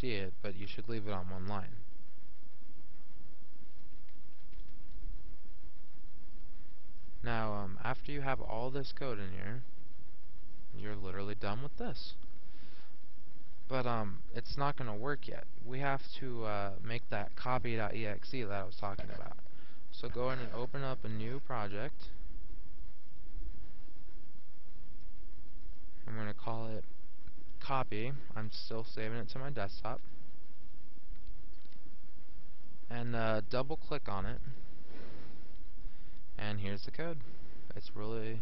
see it, but you should leave it on one line. Now, after you have all this code in here, you're literally done with this. But it's not going to work yet. We have to make that copy.exe that I was talking about. So go ahead and open up a new project. I'm going to call it copy. I'm still saving it to my desktop. And double click on it. And here's the code. It's really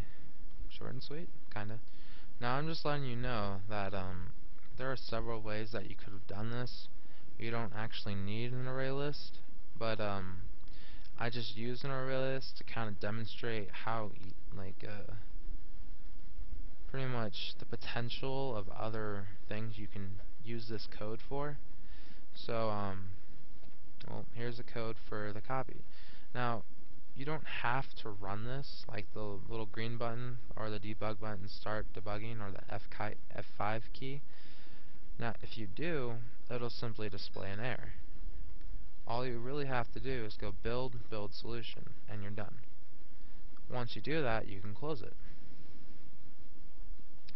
short and sweet, kinda. Now I'm just letting you know that there are several ways that you could have done this. You don't actually need an array list, but I just use an array list to kind of demonstrate how pretty much the potential of other things you can use this code for. So well, here's the code for the copy. Now you don't have to run this, like the little green button or the debug button start debugging, or the F5 key. Now if you do, it'll simply display an error. All you really have to do is go build solution, and you're done. Once you do that, you can close it.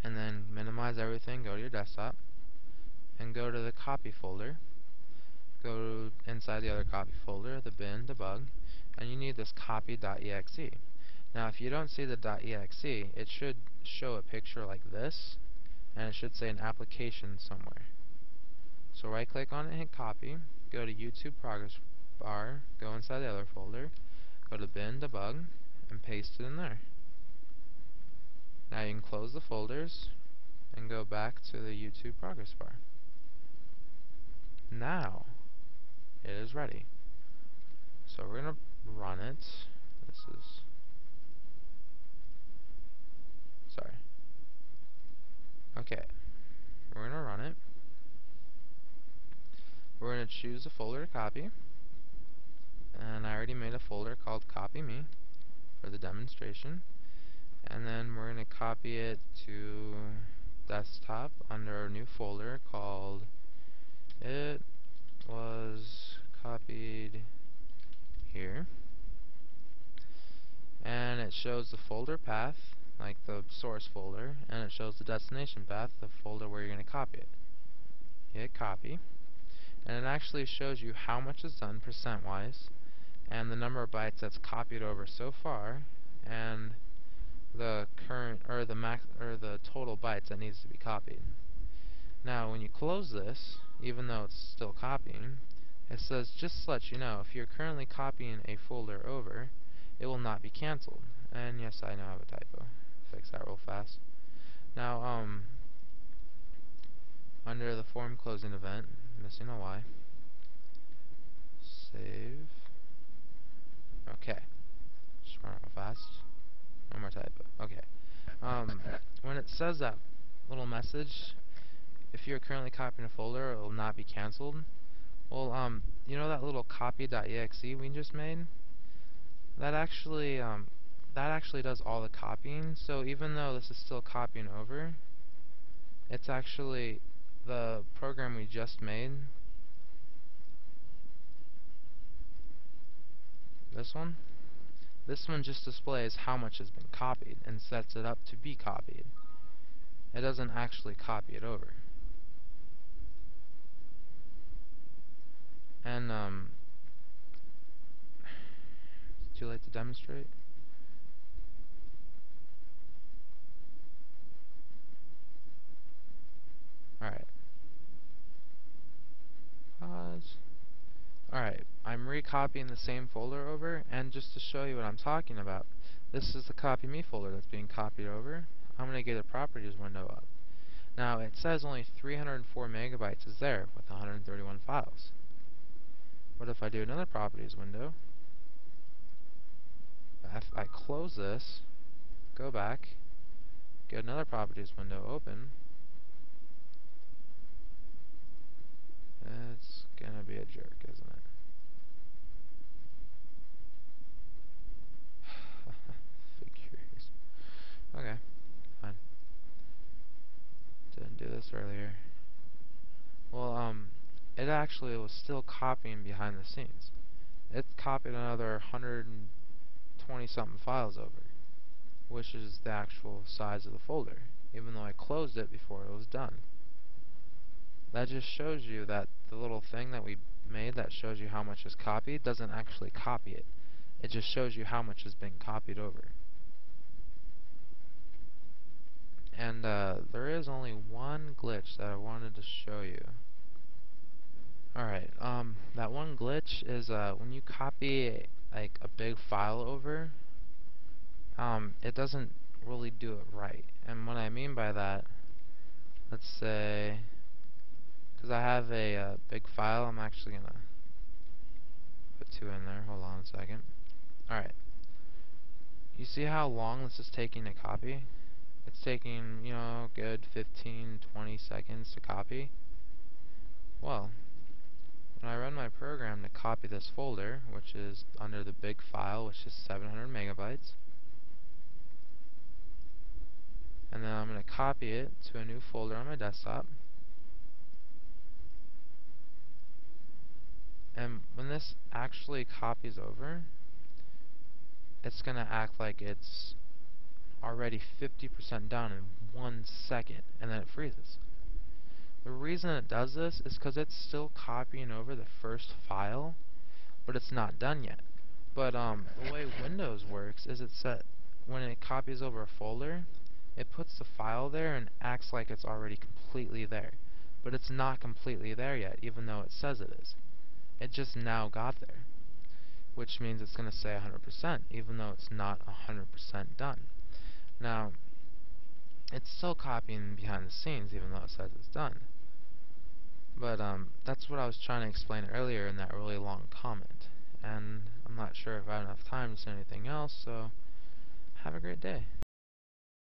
And then minimize everything, go to your desktop, and go to the copy folder. Go inside the other copy folder, the bin debug, and you need this copy.exe. Now if you don't see the .exe, it should show a picture like this, and it should say an application somewhere. So right click on it, hit copy, go to YouTube progress bar, go inside the other folder, go to bin debug, and paste it in there. Now you can close the folders and go back to the YouTube progress bar. Now it is ready. So we're going to run it. This is... sorry. Okay. We're going to run it. We're going to choose a folder to copy. And I already made a folder called copy me for the demonstration. And then we're going to copy it to desktop under a new folder called it was copied here. And it shows the folder path, like the source folder, and it shows the destination path, the folder where you're going to copy it. Hit copy, and it actually shows you how much is done percent-wise, and the number of bytes that's copied over so far, and the current or the max or the total bytes that needs to be copied. Now, when you close this, even though it's still copying, it says just to let you know, if you're currently copying a folder over, it will not be cancelled. And yes, I know I have a typo. Fix that real fast. Now, under the form closing event, missing a Y. Save. Okay. Just run it real fast. One more typo. Okay. When it says that little message, if you're currently copying a folder, it will not be cancelled. Well, you know that little copy.exe we just made? That actually does all the copying. So even though this is still copying over, it's actually the program we just made. This one just displays how much has been copied and sets it up to be copied. It doesn't actually copy it over. And it's too late to demonstrate. Alright. Pause. Alright, I'm recopying the same folder over, and just to show you what I'm talking about, this is the copy me folder that's being copied over. I'm going to get a properties window up. Now, it says only 304 megabytes is there with 131 files. What if I do another properties window? If I close this, go back, get another properties window open, it's gonna be a jerk, isn't it? Figures. Okay, fine. Didn't do this earlier. Well, it actually was still copying behind the scenes. It copied another 120 something files over, which is the actual size of the folder, even though I closed it before it was done. That just shows you that the little thing that we made that shows you how much is copied doesn't actually copy it. It just shows you how much has been copied over. And there is only one glitch that I wanted to show you. Alright, that one glitch is when you copy like a big file over, it doesn't really do it right. And what I mean by that, let's say, because I have a big file, I'm actually going to put 2 in there. Hold on a second. Alright. You see how long this is taking to copy? It's taking, you know, good 15, 20 seconds to copy. Well, when I run my program to copy this folder, which is under the big file, which is 700 megabytes, and then I'm going to copy it to a new folder on my desktop. And when this actually copies over, it's going to act like it's already 50% done in 1 second, and then it freezes. The reason it does this is because it's still copying over the first file, but it's not done yet. But the way Windows works is when it copies over a folder, it puts the file there and acts like it's already completely there. But it's not completely there yet, even though it says it is. It just now got there, which means it's going to say 100%, even though it's not 100% done. Now, it's still copying behind the scenes, even though it says it's done. But that's what I was trying to explain earlier in that really long comment. And I'm not sure if I have enough time to say anything else, so have a great day.